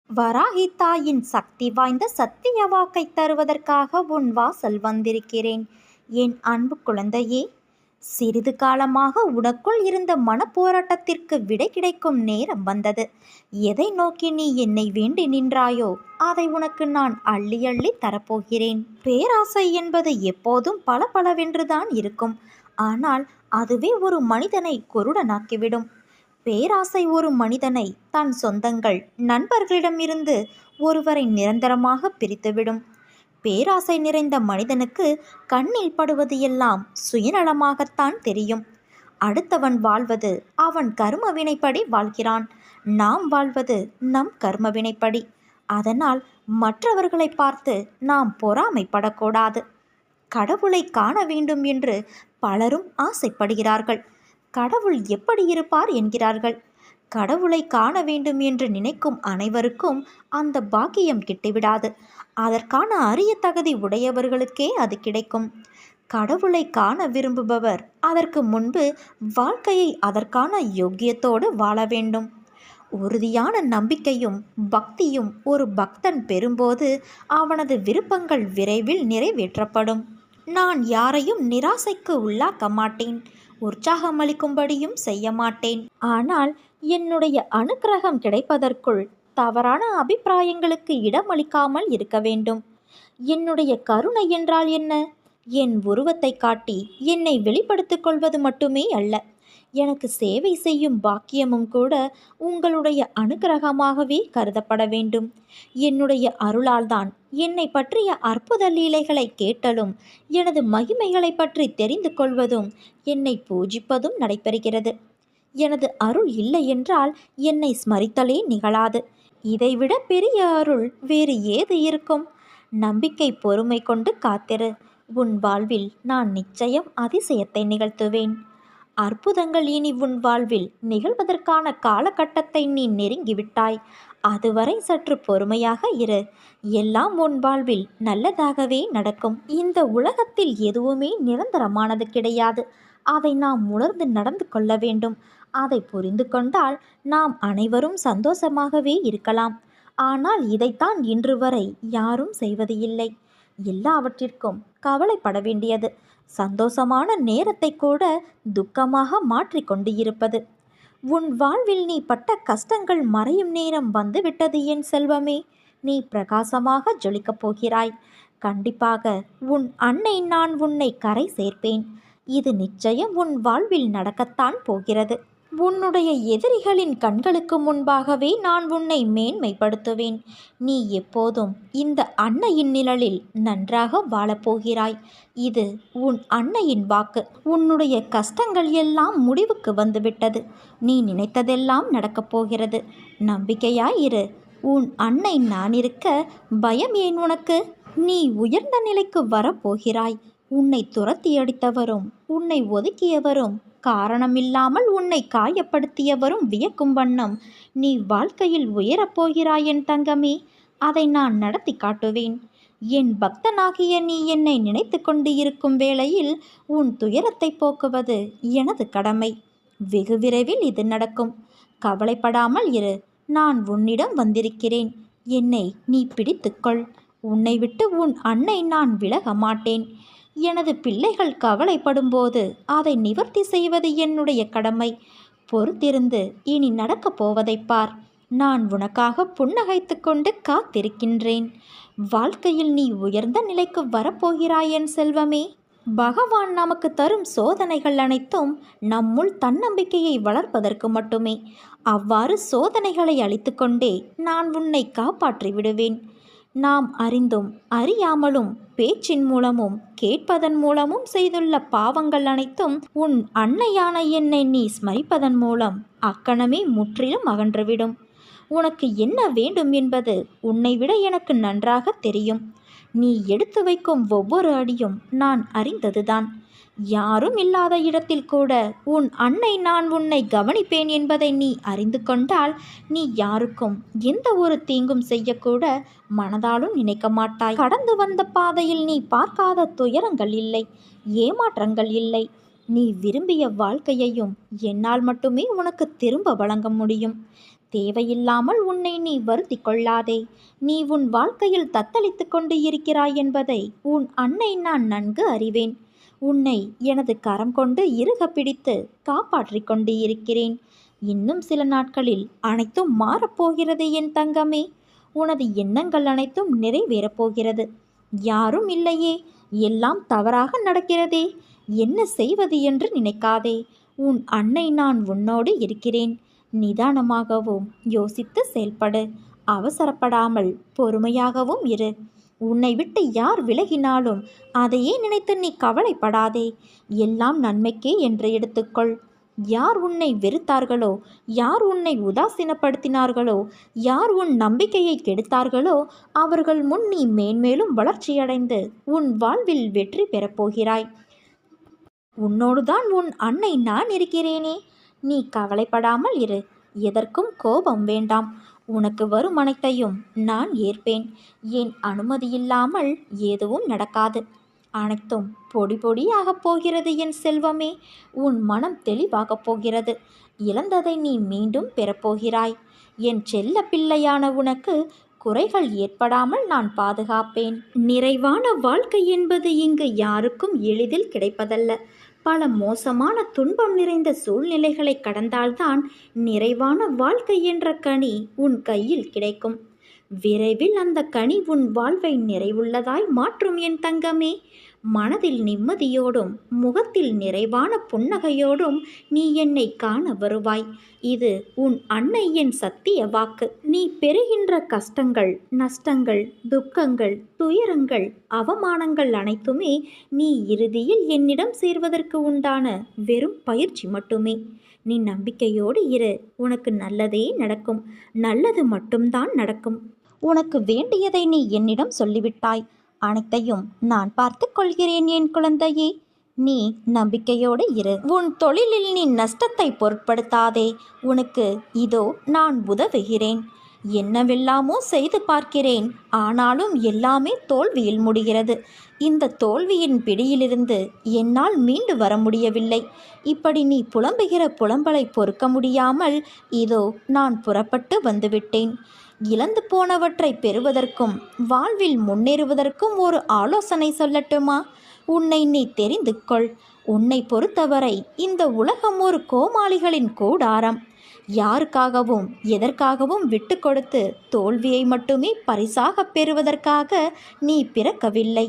வராகி தாயின் சக்தி வாய்ந்த சத்திய வாக்கை தருவதற்காக உன் வாசல் வந்திருக்கிறேன். என் அன்பு குழந்தையே, சிறிது காலமாக உனக்குள் இருந்த மனப்போராட்டத்திற்கு விடை கிடைக்கும் நேரம் வந்தது. எதை நோக்கி நீ என்னை வேண்டி நின்றாயோ அதை உனக்கு நான் அள்ளி அள்ளி தரப்போகிறேன். பேராசை என்பது எப்போதும் பளபளவென்றுதான் இருக்கும். ஆனால் அதுவே ஒரு மனிதனை குருடனாக்கிவிடும். பேராசை ஒரு மனிதனை தன் சொந்தங்கள் நண்பர்களிடமிருந்து ஒருவரை நிரந்தரமாக பிரித்துவிடும். பேராசை நிறைந்த மனிதனுக்கு கண்ணில் படுவது எல்லாம் சுயநலமாகத்தான் தெரியும். அடுத்தவன் வாழ்வது அவன் கர்ம வினைப்படி வாழ்கிறான். நாம் வாழ்வது நம் கர்ம வினைப்படி. அதனால் மற்றவர்களை பார்த்து நாம் பொறாமைப்படக்கூடாது. கடவுளை காண வேண்டும் என்று பலரும் ஆசைப்படுகிறார்கள். கடவுள் எப்படி இருப்பார் என்கிறார்கள். கடவுளை காண வேண்டும் என்று நினைக்கும் அனைவருக்கும் அந்த பாக்கியம் கிட்டிவிடாது. அதற்கான அரிய தகுதி உடையவர்களுக்கே அது கிடைக்கும். கடவுளை காண விரும்புபவர் அதற்கு முன்பு வாழ்க்கையை அதற்கான யோக்கியத்தோடு வாழ வேண்டும். உறுதியான நம்பிக்கையும் பக்தியும் ஒரு பக்தன் பெறும்போது அவனது விருப்பங்கள் விரைவில் நிறைவேற்றப்படும். நான் யாரையும் நிராசைக்கு உள்ளாக்க மாட்டேன். உற்சாகமளிக்கும்படியும் செய்ய மாட்டேன். ஆனால் என்னுடைய அனுக்கிரகம் கிடைப்பதற்குள் தவறான அபிப்பிராயங்களுக்கு இடமளிக்காமல் இருக்க வேண்டும். என்னுடைய கருணை என்றால் என்ன? என் உருவத்தை காட்டி என்னை வெளிப்படுத்திக் கொள்வது மட்டுமே அல்ல. எனக்கு சேவை செய்யும் பாக்கியமும் கூட உங்களுடைய அனுக்கிரகமாகவே கருதப்பட வேண்டும். என்னுடைய அருளால்தான் என்னை பற்றிய அற்புத லீலைகளை கேட்டலும் எனது மகிமைகளை பற்றி தெரிந்து கொள்வதும் என்னை பூஜிப்பதும் நடைபெறுகிறது. எனது அருள் இல்லை என்றால் என்னை ஸ்மரித்தலே நிகழாது. இதைவிட பெரிய அருள் வேறு ஏது இருக்கும்? நம்பிக்கை பொறுமை கொண்டு காத்திரு. உன் வாழ்வில் நான் நிச்சயம் அதிசயத்தை நிகழ்த்துவேன். அற்புதங்கள் இனி உன் வாழ்வில் நிகழ்வதற்கான காலகட்டத்தை நீ நெருங்கிவிட்டாய். அதுவரை சற்று பொறுமையாக இரு. எல்லாம் உன் வாழ்வில் நல்லதாகவே நடக்கும். இந்த உலகத்தில் எதுவுமே நிரந்தரமானது கிடையாது. அதை நாம் உணர்ந்து நடந்து கொள்ள வேண்டும். அதை புரிந்து கொண்டால் நாம் அனைவரும் சந்தோஷமாகவே இருக்கலாம். ஆனால் இதைத்தான் இன்று வரை யாரும் செய்வது இல்லை. எல்லாவற்றிற்கும் கவலைப்பட வேண்டியது, சந்தோஷமான நேரத்தை கூட துக்கமாக மாற்றிக்கொண்டு இருப்பது. உன் வாழ்வில் நீ பட்ட கஷ்டங்கள் மறையும் நேரம் வந்துவிட்டது என் செல்வமே. நீ பிரகாசமாக ஜொலிக்கப் போகிறாய். கண்டிப்பாக உன் அன்னை நான் உன்னை கரை சேர்ப்பேன். இது நிச்சயம் உன் வாழ்வில் நடக்கத்தான் போகிறது. உன்னுடைய எதிரிகளின் கண்களுக்கு முன்பாகவே நான் உன்னை மேன்மைப்படுத்துவேன். நீ எப்போதும் இந்த அன்னையின் நிழலில் நன்றாக வாழப்போகிறாய். இது உன் அன்னையின் வாக்கு. உன்னுடைய கஷ்டங்கள் எல்லாம் முடிவுக்கு வந்துவிட்டது. நீ நினைத்ததெல்லாம் நடக்கப் போகிறது. நம்பிக்கையாயிரு. உன் அன்னை நான் இருக்க பயம் ஏன் உனக்கு? நீ உயர்ந்த நிலைக்கு வரப்போகிறாய். உன்னை துரத்தி அடித்தவரும் உன்னை ஒதுக்கியவரும் காரணமில்லாமல் உன்னை காயப்படுத்தியவரும் வியக்கும் வண்ணம் நீ வாழ்க்கையில் உயரப்போகிறாய் என் தங்கமே. அதை நான் நடத்தி காட்டுவேன். என் பக்தனாகிய நீ என்னை நினைத்து கொண்டு இருக்கும் வேளையில் உன் துயரத்தை போக்குவது எனது கடமை. வெகு விரைவில் இது நடக்கும். கவலைப்படாமல் இரு. நான் உன்னிடம் வந்திருக்கிறேன். என்னை நீ பிடித்துக்கொள். உன்னை விட்டு உன் அன்னை நான் விலக மாட்டேன். எனது பிள்ளைகள் கவலைப்படும்போது அதை நிவர்த்தி செய்வது என்னுடைய கடமை. பொறுத்திருந்து இனி நடக்கப் போவதை பார். நான் உனக்காக புன்னகைத்து கொண்டு காத்திருக்கின்றேன். வாழ்க்கையில் நீ உயர்ந்த நிலைக்கு வரப்போகிறாய் என் செல்வமே. பகவான் நமக்கு தரும் சோதனைகள் அனைத்தும் நம்முள் தன்னம்பிக்கையை வளர்ப்பதற்கு மட்டுமே. அவ்வாறு சோதனைகளை அளித்து கொண்டே நான் உன்னை காப்பாற்றி விடுவேன். நாம் அறிந்தும் அறியாமலும் பேச்சின் மூலமும் கேட்பதன் மூலமும் செய்துள்ள பாவங்கள் அனைத்தும் உன் அன்னையான என்னை நீ ஸ்மரிப்பதன் மூலம் அக்கணமே முற்றிலும் அகன்றுவிடும். உனக்கு என்ன வேண்டும் என்பது உன்னை விட எனக்கு நன்றாக தெரியும். நீ எடுத்து வைக்கும் ஒவ்வொரு அடியும் நான் அறிந்ததுதான். யாரும் இல்லாத இடத்தில் கூட உன் அன்னை நான் உன்னை கவனிப்பேன் என்பதை நீ அறிந்து கொண்டால் நீ யாருக்கும் எந்த ஒரு தீங்கும் செய்யக்கூட மனதாலும் நினைக்க மாட்டாய். கடந்து வந்த பாதையில் நீ பார்க்காத துயரங்கள் இல்லை, ஏமாற்றங்கள் இல்லை. நீ விரும்பிய வாழ்க்கையையும் என்னால் மட்டுமே உனக்கு திரும்ப வழங்க முடியும். தேவையில்லாமல் உன்னை நீ வருத்திக் கொள்ளாதே. நீ உன் வாழ்க்கையில் தத்தளித்து கொண்டு இருக்கிறாய் என்பதை உன் அன்னை நான் நன்கு அறிவேன். உன்னை எனது கரம் கொண்டு இறுக பிடித்து காப்பாற்றிக் கொண்டு இருக்கிறேன். இன்னும் சில நாட்களில் அனைத்தும் மாறப்போகிறது என் தங்கமே. உனது எண்ணங்கள் அனைத்தும் நிறைவேறப் போகிறது. யாரும் இல்லையே, எல்லாம் தவறாக நடக்கிறதே, என்ன செய்வது என்று நினைக்காதே. உன் அன்னை நான் உன்னோடு இருக்கிறேன். நிதானமாகவும் யோசித்து செயல்படு. அவசரப்படாமல் பொறுமையாகவும் இரு. உன்னை விட்டு யார் விலகினாலும் அதையே நினைத்து நீ கவலைப்படாதே. எல்லாம் நன்மைக்கே என்று எடுத்துக்கொள். யார் உன்னை வெறுத்தார்களோ, யார் உன்னை உதாசீனப்படுத்தினார்களோ, யார் உன் நம்பிக்கையை கெடுத்தார்களோ அவர்கள் முன் நீ மேன்மேலும் வளர்ச்சியடைந்து உன் வாழ்வில் வெற்றி பெறப்போகிறாய். உன்னோடுதான் உன் அன்னை நான் இருக்கிறேனே. நீ கவலைப்படாமல் இரு. எதற்கும் கோபம் வேண்டாம். உனக்கு வரும் அனைத்தையும் நான் ஏற்பேன். என் அனுமதியில்லாமல் எதுவும் நடக்காது. அனைத்தும் பொடி பொடியாகப் போகிறது என் செல்வமே. உன் மனம் தெளிவாகப் போகிறது. இழந்ததை நீ மீண்டும் பெறப்போகிறாய். என் செல்ல பிள்ளையான உனக்கு குறைகள் ஏற்படாமல் நான் பாதுகாப்பேன். நிறைவான வாழ்க்கை என்பது இங்கு யாருக்கும் எளிதில் கிடைப்பதல்ல. பல மோசமான துன்பம் நிறைந்த சூழ்நிலைகளை கடந்தால்தான் நிறைவான வாழ்க்கை என்ற கனி உன் கையில் கிடைக்கும். விரைவில் அந்த கனி உன் வாழ்வை நிறைவுள்ளதாய் மாற்றும் என் தங்கமே. மனதில் நிம்மதியோடும் முகத்தில் நிறைவான புன்னகையோடும் நீ என்னை காண வருவாய். இது உன் அன்னை என் சத்திய வாக்கு. நீ பெறுகின்ற கஷ்டங்கள், நஷ்டங்கள், துக்கங்கள், துயரங்கள், அவமானங்கள் அனைத்துமே நீ இறுதியில் என்னிடம் சேர்வதற்கு உண்டான வெறும் பயிற்சி மட்டுமே. நீ நம்பிக்கையோடு இரு. உனக்கு நல்லதே நடக்கும். நல்லது மட்டும்தான் நடக்கும். உனக்கு வேண்டியதை நீ என்னிடம் சொல்லிவிட்டாய். அனைத்தையும் நான் பார்த்து கொள்கிறேன் என் குழந்தையே. நீ நம்பிக்கையோடு இரு. உன் தொழிலில் நீ நஷ்டத்தை பொருட்படுத்தாதே. உனக்கு இதோ நான் உதவுகிறேன். என்னவெல்லாமோ செய்து பார்க்கிறேன். ஆனாலும் எல்லாமே தோல்வியில் முடிகிறது. இந்த தோல்வியின் பிடியிலிருந்து என்னால் மீண்டு வர முடியவில்லை. இப்படி நீ புலம்புகிற புலம்பலை பொறுக்க முடியாமல் இதோ நான் புறப்பட்டு வந்துவிட்டேன். இழந்து போனவற்றை பெறுவதற்கும் வாழ்வில் முன்னேறுவதற்கும் ஒரு ஆலோசனை சொல்லட்டுமா? உன்னை நீ தெரிந்து கொள். உன்னை பொறுத்தவரை இந்த உலகம் ஒரு கோமாளிகளின் கூடாரம். யாருக்காகவும் எதற்காகவும் விட்டு கொடுத்து தோல்வியை மட்டுமே பரிசாக பெறுவதற்காக நீ பிறக்கவில்லை.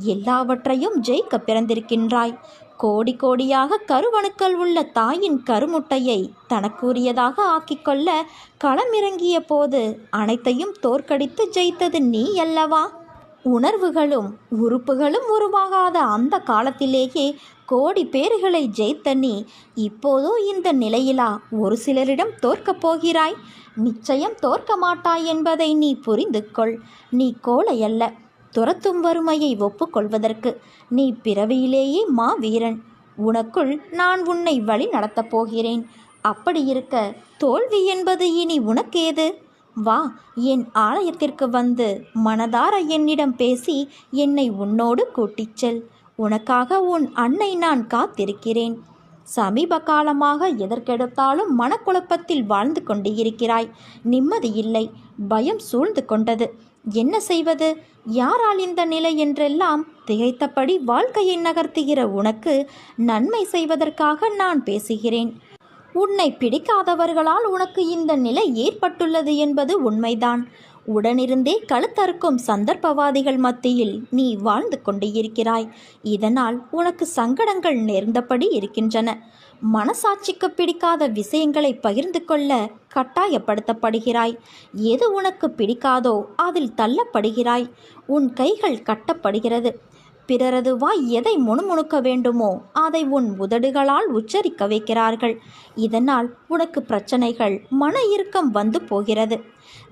எல்லாவற்றையும் ஜெயிக்க பிறந்திருக்கின்றாய். கோடி கோடியாக கருவணுக்கள் உள்ள தாயின் கருமுட்டையை தனக்குரியதாக ஆக்கிக்கொள்ள களமிறங்கிய போது அனைத்தையும் தோற்கடித்து ஜெயித்தது நீ அல்லவா? உணர்வுகளும் உறுப்புகளும் உருவாகாத அந்த காலத்திலேயே கோடி பேர்களை ஜெயித்த நீ இப்போதோ இந்த நிலையிலா ஒரு சிலரிடம் தோற்கப் போகிறாய்? நிச்சயம் தோற்க மாட்டாய் என்பதை நீ புரிந்து கொள். நீ கோழை அல்ல. துரத்தும் வறுமையை ஒப்புக்கொள்வதற்கு நீ பிறவியிலேயே மாவீரன். உனக்குள் நான் உன்னை வழி நடத்தப் போகிறேன். அப்படி இருக்க தோல்வி என்பது இனி உனக்கேது? வா, என் ஆலயத்திற்கு வந்து மனதார என்னிடம் பேசி என்னை உன்னோடு கூட்டிச் செல். உனக்காக உன் அன்னை நான் காத்திருக்கிறேன். சமீப காலமாக எதற்கெடுத்தாலும் மனக்குழப்பத்தில் வாழ்ந்து கொண்டு இருக்கிறாய். நிம்மதியில்லை. பயம் சூழ்ந்து கொண்டது. என்ன செய்வது? யாரால் இந்த நிலை என்றெல்லாம் திகைத்தபடி வாழ்க்கையை நகர்த்துகிற உனக்கு நன்மை செய்வதற்காக நான் பேசுகிறேன். உன்னை பிடிக்காதவர்களால் உனக்கு இந்த நிலை ஏற்பட்டுள்ளது என்பது உண்மைதான். உடனிருந்தே கழுத்தறுக்கும் சந்தர்ப்பவாதிகள் மத்தியில் நீ வாழ்ந்து கொண்டு இருக்கிறாய். இதனால் உனக்கு சங்கடங்கள் நேர்ந்தபடி இருக்கின்றன. மனசாட்சிக்கு பிடிக்காத விஷயங்களை பகிர்ந்து கொள்ள கட்டாயப்படுத்தப்படுகிறாய். எது உனக்கு பிடிக்காதோ அதில் தள்ளப்படுகிறாய். உன் கைகள் கட்டப்படுகிறது. பிறரது வாய் எதை முணுமுணுக்க வேண்டுமோ அதை உன் உதடுகளால் உச்சரிக்க வைக்கிறார்கள். இதனால் உனக்கு பிரச்சனைகள், மன இறுக்கம் வந்து போகிறது.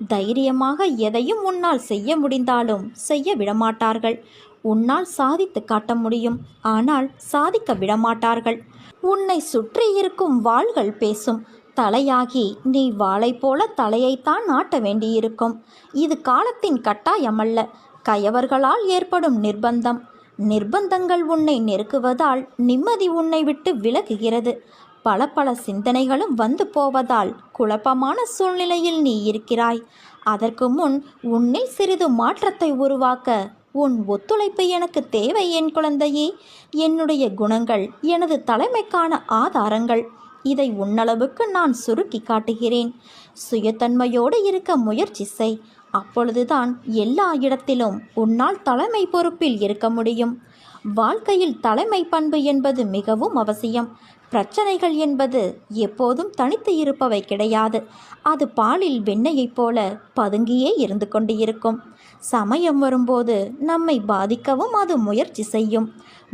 தைரியமாக எதையும் உன்னால் செய்ய முடிந்தாலும் செய்ய விடமாட்டார்கள். உன்னால் சாதித்து காட்ட முடியும், ஆனால் சாதிக்க விடமாட்டார்கள். உன்னை சுற்றி இருக்கும் வாள்கள் பேசும். தலையாகி நீ வாளை போல தலையைத்தான் நாட்ட வேண்டியிருக்கும். இது காலத்தின் கட்டாயமல்ல, கயவர்களால் ஏற்படும் நிர்பந்தம். நிர்பந்தங்கள் உன்னை நெருக்குவதால் நிம்மதி உன்னை விட்டு விலகுகிறது. பல பல சிந்தனைகளும் வந்து போவதால் குழப்பமான சூழ்நிலையில் நீ இருக்கிறாய். அதற்கு முன் உன்னில் சிறிது மாற்றத்தை உருவாக்க உன் ஒத்துழைப்பு எனக்கு தேவை என் குழந்தையே. என்னுடைய குணங்கள் எனது தலைமைக்கான ஆதாரங்கள். இதை உன்னளவுக்கு நான் சுருக்கி காட்டுகிறேன். சுயத்தன்மையோடு இருக்க முயற்சி செய். அப்பொழுதுதான் எல்லா இடத்திலும் உன்னால் தலைமை பொறுப்பில் இருக்க முடியும். வாழ்க்கையில் தலைமை பண்பு என்பது மிகவும் அவசியம். பிரச்சனைகள் என்பது எப்போதும் தனித்து இருப்பவை கிடையாது. அது பாலில் வெண்ணெயைப் போல பதுங்கியே இருந்து கொண்டு இருக்கும். சமயம் வரும்போது நம்மை பாதிக்கவும் அது முயற்சி செய்யும்.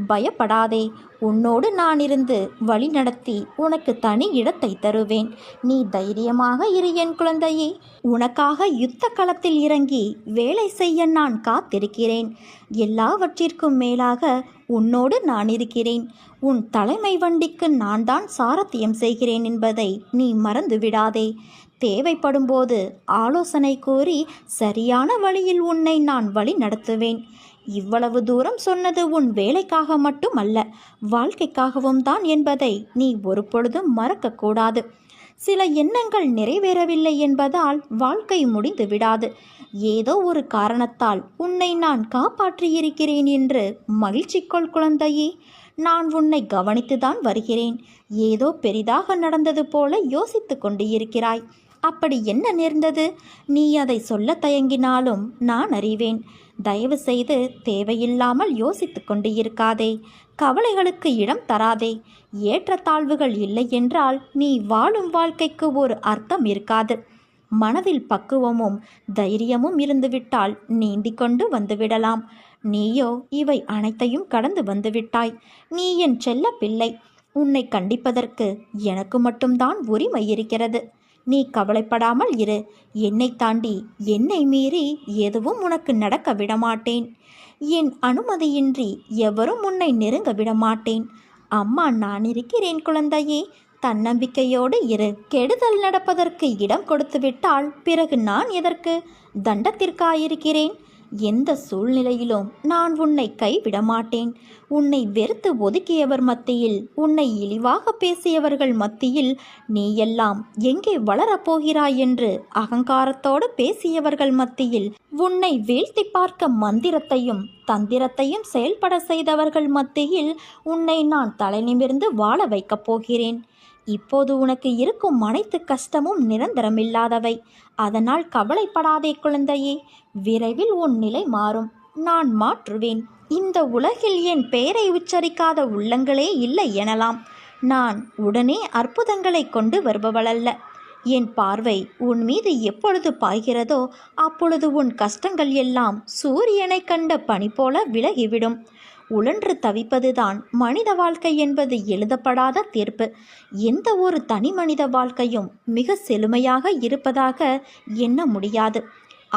பயப்படாதே. உன்னோடு நான் இருந்து வழிநடத்தி உனக்கு தனி இடத்தை தருவேன். நீ தைரியமாக இரு என் குழந்தையே. உனக்காக யுத்த களத்தில் இறங்கி வேலை செய்ய நான் காத்திருக்கிறேன். எல்லாவற்றிற்கும் மேலாக உன்னோடு நான் இருக்கிறேன். உன் தலைமை வண்டிக்கு நான் தான் சாரத்தியம் செய்கிறேன் என்பதை நீ மறந்து விடாதே. தேவைப்படும்போது ஆலோசனை கூறி சரியான வழியில் உன்னை நான் வழி நடத்துவேன். இவ்வளவு தூரம் சொன்னது உன் வேலைக்காக மட்டும் அல்ல, வாழ்க்கைக்காகவும் தான் என்பதை நீ ஒரு பொழுதும் மறக்கக்கூடாது. சில எண்ணங்கள் நிறைவேறவில்லை என்பதால் வாழ்க்கை முடிந்து விடாது. ஏதோ ஒரு காரணத்தால் உன்னை நான் காப்பாற்றியிருக்கிறேன் என்று மகிழ்ச்சி கொள் குழந்தையே. நான் உன்னை கவனித்துதான் வருகிறேன். ஏதோ பெரிதாக நடந்தது போல யோசித்து கொண்டு இருக்கிறாய். அப்படி என்ன நேர்ந்தது? நீ அதை சொல்ல தயங்கினாலும் நான் அறிவேன். தயவு செய்து தேவையில்லாமல் யோசித்து கொண்டு இருக்காதே. கவலைகளுக்கு இடம் தராதே. ஏற்றத்தாழ்வுகள் இல்லை என்றால் நீ வாழும் வாழ்க்கைக்கு ஒரு அர்த்தம் இருக்காது. மனதில் பக்குவமும் தைரியமும் இருந்துவிட்டால் நீந்திக் கொண்டு வந்துவிடலாம். நீயோ இவை அனைத்தையும் கடந்து வந்துவிட்டாய். நீ என் செல்ல பிள்ளை. உன்னை கண்டிப்பதற்கு எனக்கு மட்டும்தான் உரிமை இருக்கிறது. நீ கவலைப்படாமல் இரு. என்னை தாண்டி என்னை மீறி எதுவும் உனக்கு நடக்க விடமாட்டேன். என் அனுமதியின்றி எவரும் உன்னை நெருங்க விடமாட்டேன். அம்மா நான் இருக்கிறேன் குழந்தையே. தன்னம்பிக்கையோடு இரு. கெடுதல் நடப்பதற்கு இடம் கொடுத்துவிட்டால் பிறகு நான் எதற்கு? தண்டத்திற்காயிருக்கிறேன். எந்த சூழ்நிலையிலும் நான் உன்னை கைவிட மாட்டேன். உன்னை வெறுத்து ஒதுக்கியவர் மத்தியில், உன்னை இழிவாக பேசியவர்கள் மத்தியில் நீ எல்லாம் எங்கே வளரப்போகிறாய் என்று அகங்காரத்தோடு பேசியவர்கள் மத்தியில், உன்னை வீழ்த்தி பார்க்க மந்திரத்தையும் தந்திரத்தையும் செயல்பட செய்தவர்கள் மத்தியில் உன்னை நான் தலைநிமிர்ந்து வாழ வைக்கப் போகிறேன். இப்போது உனக்கு இருக்கும் அனைத்து கஷ்டமும் நிரந்தரமில்லாதவை. அதனால் கவலைப்படாதே குழந்தையே. விரைவில் உன் நிலை மாறும். நான் மாற்றுவேன். இந்த உலகில் என் பெயரை உச்சரிக்காத உள்ளங்களே இல்லை எனலாம். நான் உடனே அற்புதங்களை கொண்டு வருபவளல்ல. என் பார்வை உன் மீது எப்பொழுது பாய்கிறதோ அப்பொழுது உன் கஷ்டங்கள் எல்லாம் சூரியனை கண்ட பனி போல விலகிவிடும். உழன்று தவிப்பதுதான் மனித வாழ்க்கை என்பது எழுதப்படாத தீர்ப்பு. எந்த ஒரு தனி மனித வாழ்க்கையும் மிக செழுமையாக இருப்பதாக எண்ண முடியாது.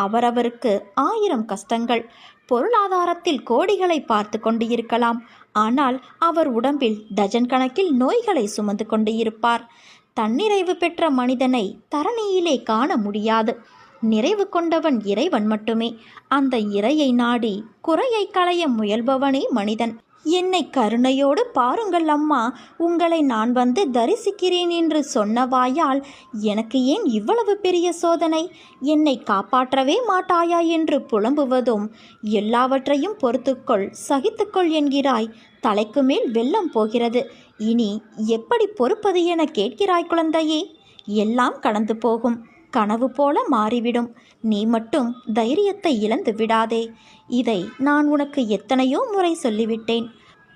அவரவருக்கு 1000 கஷ்டங்கள். பொருளாதாரத்தில் கோடிகளை பார்த்து கொண்டு இருக்கலாம். ஆனால் அவர் உடம்பில் டஜன் கணக்கில் நோய்களை சுமந்து கொண்டு இருப்பார். தன்னிறைவு பெற்ற மனிதனை தரணியிலே காண முடியாது. நிறைவு கொண்டவன் இறைவன் மட்டுமே. அந்த இறையை நாடி குறையை களைய முயல்பவனே மனிதன். என்னை கருணையோடு பாருங்கள் அம்மா, உங்களை நான் வந்து தரிசிக்கிறேன் என்று சொன்ன வாயால் எனக்கு ஏன் இவ்வளவு பெரிய சோதனை? என்னை காப்பாற்றவே மாட்டாயா என்று புலம்புவதும், எல்லாவற்றையும் பொறுத்துக்கொள் சகித்துக்கொள் என்கிறாய். தலைக்கு மேல் வெள்ளம் போகிறது. இனி எப்படி பொறுப்பது என கேட்கிறாய் குழந்தையே. எல்லாம் கடந்து போகும். கனவு போல மாறிவிடும். நீ மட்டும் தைரியத்தை இழந்து விடாதே. இதை நான் உனக்கு எத்தனையோ முறை சொல்லிவிட்டேன்.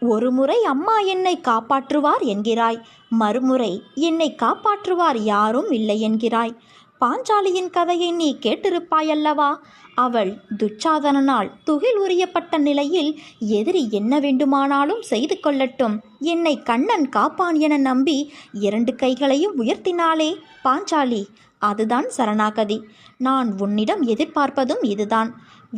ஒரு முறை அம்மா என்னை காப்பாற்றுவார் என்கிறாய், மறுமுறை என்னை காப்பாற்றுவார் யாரும் இல்லை என்கிறாய். பாஞ்சாலியின் கதையை நீ கேட்டிருப்பாயல்லவா? அவள் துச்சாதனனால் துகில் உரியப்பட்ட நிலையில் எதிரி என்ன வேண்டுமானாலும் செய்து கொள்ளட்டும், என்னை கண்ணன் காப்பான் என நம்பி 2 கைகளையும் உயர்த்தினாளே பாஞ்சாலி. அதுதான் சரணாகதி. நான் உன்னிடம் எதிர்பார்ப்பதும் இதுதான்.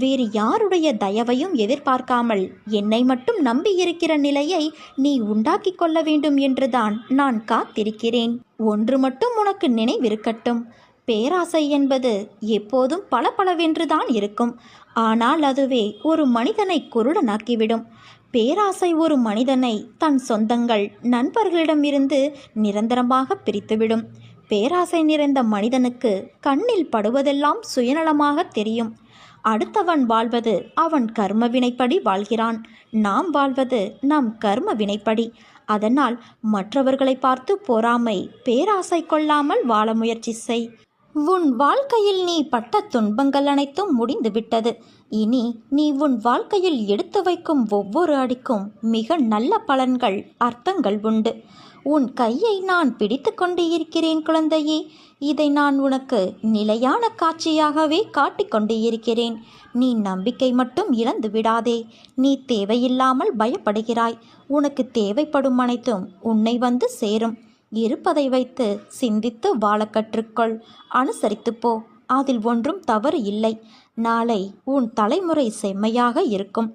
வேறு யாருடைய தயவையும் எதிர்பார்க்காமல் என்னை மட்டும் நம்பியிருக்கிற நிலையை நீ உண்டாக்கி கொள்ள வேண்டும் என்றுதான் நான் காத்திருக்கிறேன். ஒன்று மட்டும் உனக்கு நினைவிருக்கட்டும். பேராசை என்பது எப்போதும் பளபளவென்றுதான் இருக்கும். ஆனால் அதுவே ஒரு மனிதனை குருடனாக்கிவிடும். பேராசை ஒரு மனிதனை தன் சொந்தங்கள் நண்பர்களிடமிருந்து நிரந்தரமாக பிரித்துவிடும். பேராசை நிறைந்த மனிதனுக்கு கண்ணில் படுவதெல்லாம் சுயநலமாக தெரியும். அடுத்தவன் வாழ்வது அவன் கர்ம வினைப்படி வாழ்கிறான். நாம் வாழ்வது நம் கர்ம வினைப்படி. அதனால் மற்றவர்களை பார்த்து பொறாமை, பேராசை கொள்ளாமல் வாழ முயற்சி செய். உன் வாழ்க்கையில் நீ பட்ட துன்பங்கள் அனைத்தும் முடிந்துவிட்டது. இனி நீ உன் வாழ்க்கையில் எடுத்து வைக்கும் ஒவ்வொரு அடிக்கும் மிக நல்ல பலன்கள், அர்த்தங்கள் உண்டு. உன் கையை நான் பிடித்து கொண்டு இருக்கிறேன் குழந்தையே. இதை நான் உனக்கு நிலையான காட்சியாகவே காட்டிக் கொண்டு இருக்கிறேன். நீ நம்பிக்கை மட்டும் இழந்து விடாதே. நீ தேவையில்லாமல் பயப்படுகிறாய். உனக்கு தேவைப்படும் அனைத்தும் உன்னை வந்து சேரும். இருப்பதை வைத்து சிந்தித்து வாழ கற்றுக்கொள். அனுசரித்து போ. அதில் ஒன்றும் தவறு இல்லை. நாளை உன் தலைமுறை செம்மையாக இருக்கும்.